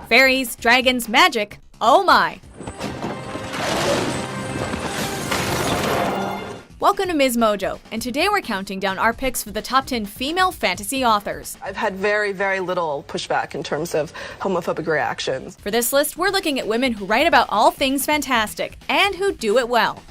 Fairies, dragons, magic, oh my! Welcome to Ms. Mojo, and today we're counting down our picks for the top 10 female fantasy authors. I've had very, very little pushback in terms of homophobic reactions. For this list, we're looking at women who write about all things fantastic, and who do it well.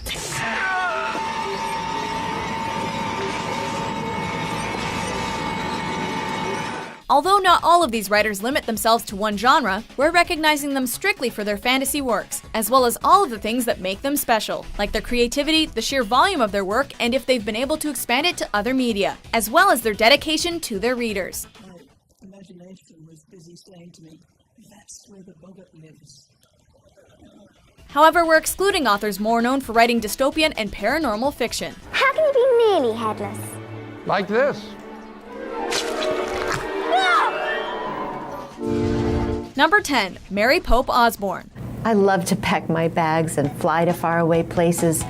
Although not all of these writers limit themselves to one genre, we're recognizing them strictly for their fantasy works, as well as all of the things that make them special, like their creativity, the sheer volume of their work, and if they've been able to expand it to other media, as well as their dedication to their readers. My imagination was busy saying to me, that's where the boggart lives. However, we're excluding authors more known for writing dystopian and paranormal fiction. How can you be nearly headless? Like this. Number 10, Mary Pope Osborne. I love to pack my bags and fly to faraway places,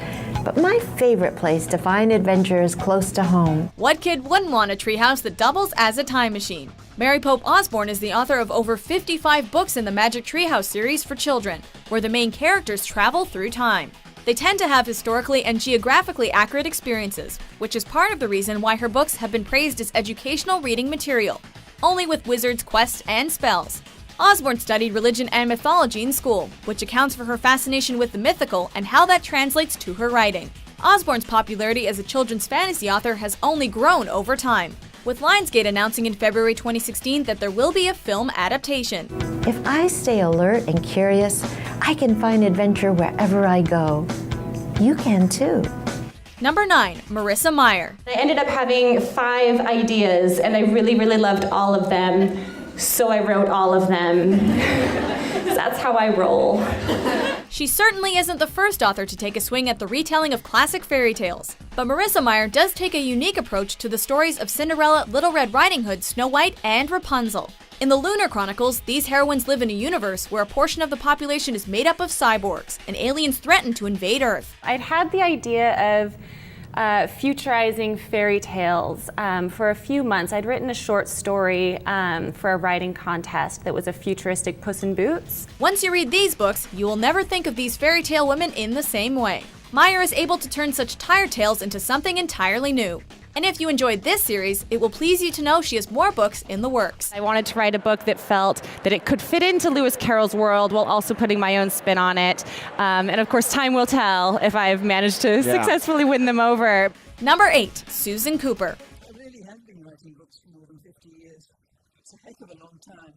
but my favorite place to find adventure is close to home. What kid wouldn't want a treehouse that doubles as a time machine? Mary Pope Osborne is the author of over 55 books in the Magic Treehouse series for children, where the main characters travel through time. They tend to have historically and geographically accurate experiences, which is part of the reason why her books have been praised as educational reading material, only with wizards, quests, and spells. Osborne studied religion and mythology in school, which accounts for her fascination with the mythical and how that translates to her writing. Osborne's popularity as a children's fantasy author has only grown over time, with Lionsgate announcing in February 2016 that there will be a film adaptation. If I stay alert and curious, I can find adventure wherever I go. You can too. Number 9, Marissa Meyer. I ended up having 5 ideas, and I really, really loved all of them. So I wrote all of them. That's how I roll. She certainly isn't the first author to take a swing at the retelling of classic fairy tales, but Marissa Meyer does take a unique approach to the stories of Cinderella, Little Red Riding Hood, Snow White, and Rapunzel. In the Lunar Chronicles, these heroines live in a universe where a portion of the population is made up of cyborgs, and aliens threaten to invade Earth. I'd had the idea of futurizing fairy tales for a few months. I'd written a short story for a writing contest that was a futuristic Puss in Boots. Once you read these books, you will never think of these fairy tale women in the same way. Meyer is able to turn such tired tales into something entirely new. And if you enjoyed this series, it will please you to know she has more books in the works. I wanted to write a book that felt that it could fit into Lewis Carroll's world while also putting my own spin on it. And of course, time will tell if I've managed to successfully win them over. Number 8, Susan Cooper. I really have been writing books for more than 50 years. It's a heck of a long time.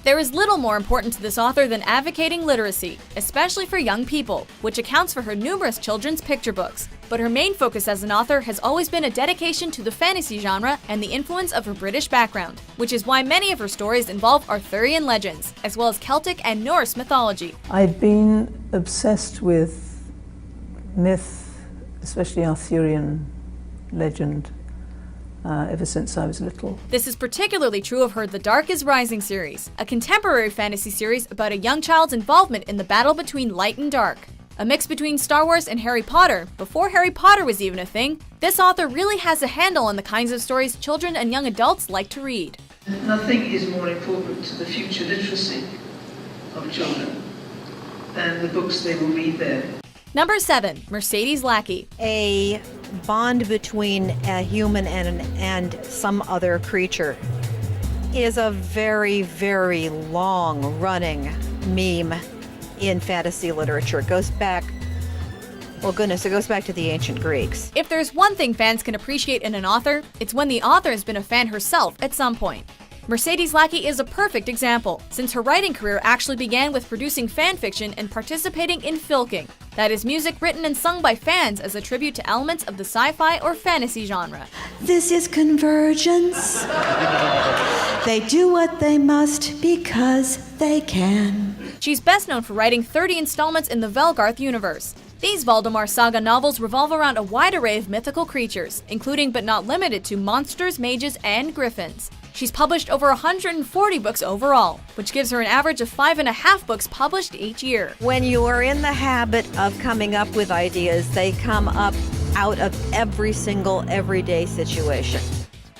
There is little more important to this author than advocating literacy, especially for young people, which accounts for her numerous children's picture books. But her main focus as an author has always been a dedication to the fantasy genre and the influence of her British background, which is why many of her stories involve Arthurian legends, as well as Celtic and Norse mythology. I've been obsessed with myth, especially Arthurian legend, ever since I was little. This is particularly true of her The Dark is Rising series, a contemporary fantasy series about a young child's involvement in the battle between light and dark. A mix between Star Wars and Harry Potter, before Harry Potter was even a thing, this author really has a handle on the kinds of stories children and young adults like to read. Nothing is more important to the future literacy of children than the books they will read there. Number 7, Mercedes Lackey. A bond between a human and some other creature is a very, very long-running meme in fantasy literature. It goes back, well, goodness, it goes back to the ancient Greeks. If there's one thing fans can appreciate in an author, it's when the author has been a fan herself at some point. Mercedes Lackey is a perfect example, since her writing career actually began with producing fan fiction and participating in filking. That is music written and sung by fans as a tribute to elements of the sci-fi or fantasy genre. This is convergence. They do what they must because they can. She's best known for writing 30 installments in the Velgarth universe. These Valdemar Saga novels revolve around a wide array of mythical creatures, including but not limited to monsters, mages, and griffins. She's published over 140 books overall, which gives her an average of 5.5 books published each year. When you are in the habit of coming up with ideas, they come up out of every single everyday situation.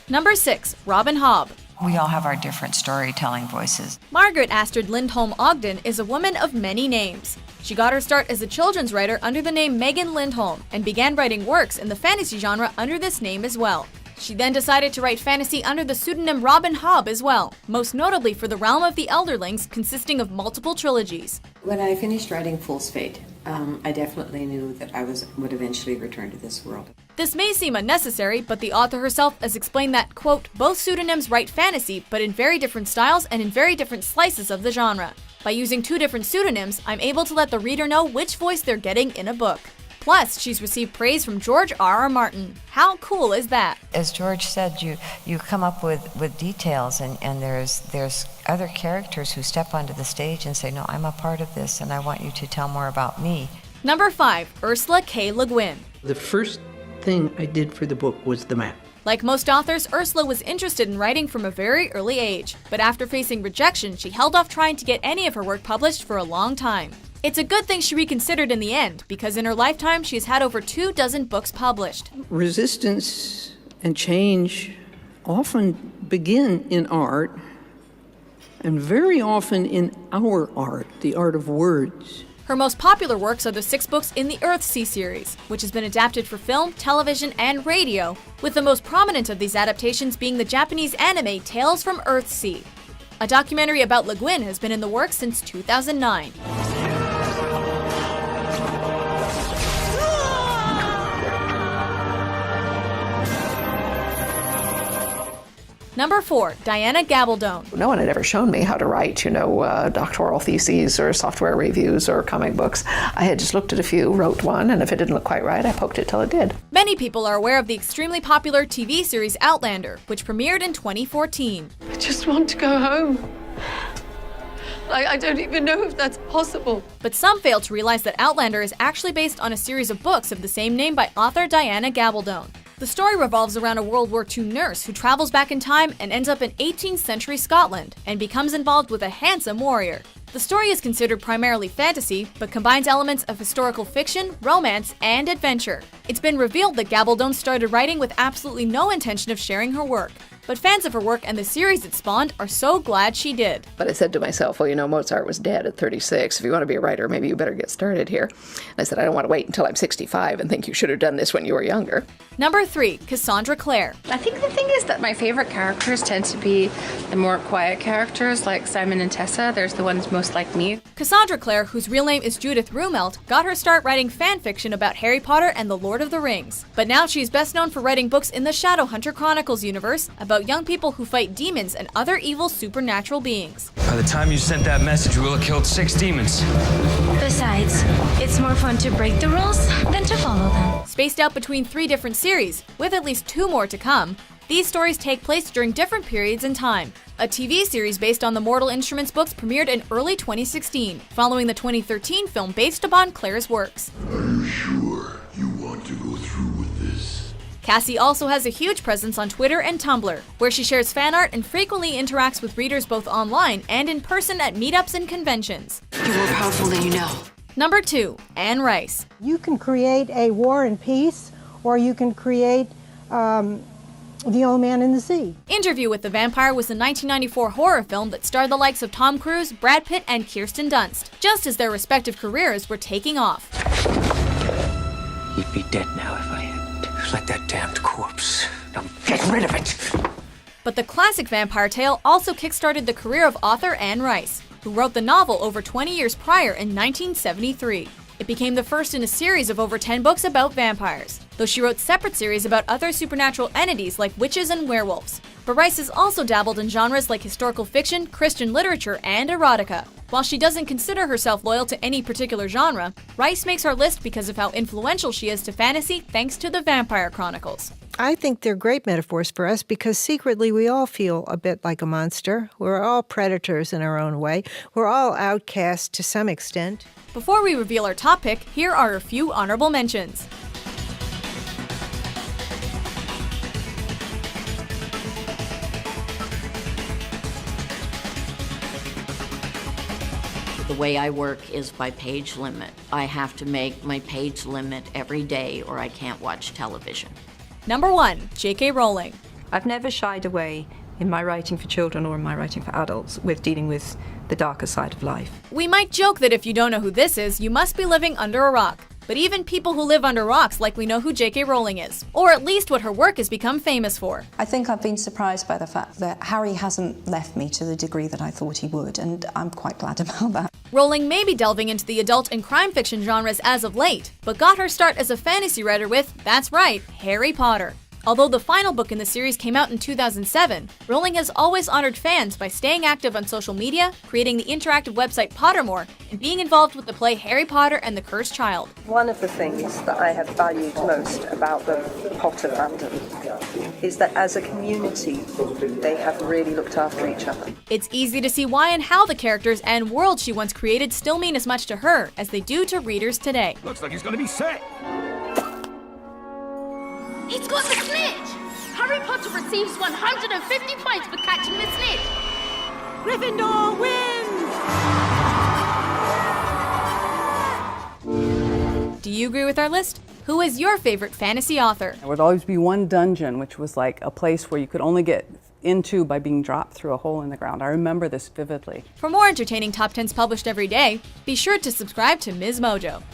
Number 6, Robin Hobb. We all have our different storytelling voices. Margaret Astrid Lindholm Ogden is a woman of many names. She got her start as a children's writer under the name Megan Lindholm and began writing works in the fantasy genre under this name as well. She then decided to write fantasy under the pseudonym Robin Hobb as well, most notably for the Realm of the Elderlings, consisting of multiple trilogies. When I finished writing Fool's Fate, I definitely knew that I would eventually return to this world. This may seem unnecessary, but the author herself has explained that, quote, both pseudonyms write fantasy, but in very different styles and in very different slices of the genre. By using two different pseudonyms, I'm able to let the reader know which voice they're getting in a book. Plus, she's received praise from George R.R. Martin. How cool is that? As George said, you come up with details, and there's other characters who step onto the stage and say, no, I'm a part of this, and I want you to tell more about me. Number 5, Ursula K. Le Guin. The first thing I did for the book was the map. Like most authors, Ursula was interested in writing from a very early age, but after facing rejection, she held off trying to get any of her work published for a long time. It's a good thing she reconsidered in the end, because in her lifetime she has had over 24 books published. Resistance and change often begin in art, and very often in our art, the art of words. Her most popular works are the 6 books in the Earthsea series, which has been adapted for film, television, and radio, with the most prominent of these adaptations being the Japanese anime Tales from Earthsea. A documentary about Le Guin has been in the works since 2009. Number 4, Diana Gabaldon. No one had ever shown me how to write, doctoral theses or software reviews or comic books. I had just looked at a few, wrote one, and if it didn't look quite right, I poked it till it did. Many people are aware of the extremely popular TV series Outlander, which premiered in 2014. I just want to go home. I don't even know if that's possible. But some fail to realize that Outlander is actually based on a series of books of the same name by author Diana Gabaldon. The story revolves around a World War II nurse who travels back in time and ends up in 18th century Scotland and becomes involved with a handsome warrior. The story is considered primarily fantasy, but combines elements of historical fiction, romance, and adventure. It's been revealed that Gabaldon started writing with absolutely no intention of sharing her work. But fans of her work and the series it spawned are so glad she did. But I said to myself, well, Mozart was dead at 36. If you want to be a writer, maybe you better get started here. And I said, I don't want to wait until I'm 65 and think you should have done this when you were younger. Number 3, Cassandra Clare. I think the thing is that my favorite characters tend to be the more quiet characters, like Simon and Tessa. There's the ones most like me. Cassandra Clare, whose real name is Judith Rumelt, got her start writing fan fiction about Harry Potter and the Lord of the Rings. But now she's best known for writing books in the Shadowhunter Chronicles universe about young people who fight demons and other evil supernatural beings. By the time you sent that message, we will have killed 6 demons. Besides, it's more fun to break the rules than to follow them. Spaced out between 3 different series, with at least 2 more to come, these stories take place during different periods in time. A TV series based on the Mortal Instruments books premiered in early 2016, following the 2013 film based upon Clare's works. Are you sure you want to go through with this? Cassie also has a huge presence on Twitter and Tumblr, where she shares fan art and frequently interacts with readers both online and in person at meetups and conventions. You're more powerful than you know. Number 2, Anne Rice. You can create a War and Peace, or you can create The Old Man and the Sea. Interview with the Vampire was a 1994 horror film that starred the likes of Tom Cruise, Brad Pitt, and Kirsten Dunst, just as their respective careers were taking off. He'd be dead now if I hadn't. Like that damned corpse. Now get rid of it! But the classic vampire tale also kickstarted the career of author Anne Rice, who wrote the novel over 20 years prior in 1973. It became the first in a series of over 10 books about vampires, though she wrote separate series about other supernatural entities like witches and werewolves. But Rice has also dabbled in genres like historical fiction, Christian literature, and erotica. While she doesn't consider herself loyal to any particular genre, Rice makes our list because of how influential she is to fantasy thanks to the Vampire Chronicles. I think they're great metaphors for us because secretly we all feel a bit like a monster. We're all predators in our own way. We're all outcasts to some extent. Before we reveal our top pick, here are a few honorable mentions. The way I work is by page limit. I have to make my page limit every day or I can't watch television. Number 1, J.K. Rowling. I've never shied away in my writing for children or in my writing for adults with dealing with the darker side of life. We might joke that if you don't know who this is, you must be living under a rock. But even people who live under rocks likely know who J.K. Rowling is, or at least what her work has become famous for. I think I've been surprised by the fact that Harry hasn't left me to the degree that I thought he would, and I'm quite glad about that. Rowling may be delving into the adult and crime fiction genres as of late, but got her start as a fantasy writer with, that's right, Harry Potter. Although the final book in the series came out in 2007, Rowling has always honored fans by staying active on social media, creating the interactive website Pottermore, and being involved with the play Harry Potter and the Cursed Child. One of the things that I have valued most about the Potter fandom is that as a community, they have really looked after each other. It's easy to see why and how the characters and world she once created still mean as much to her as they do to readers today. Looks like he's gonna be sick. He's got the snitch! Harry Potter receives 150 points for catching the snitch! Gryffindor wins! Do you agree with our list? Who is your favorite fantasy author? There would always be one dungeon, which was like a place where you could only get into by being dropped through a hole in the ground. I remember this vividly. For more entertaining top 10s published every day, be sure to subscribe to Ms. Mojo.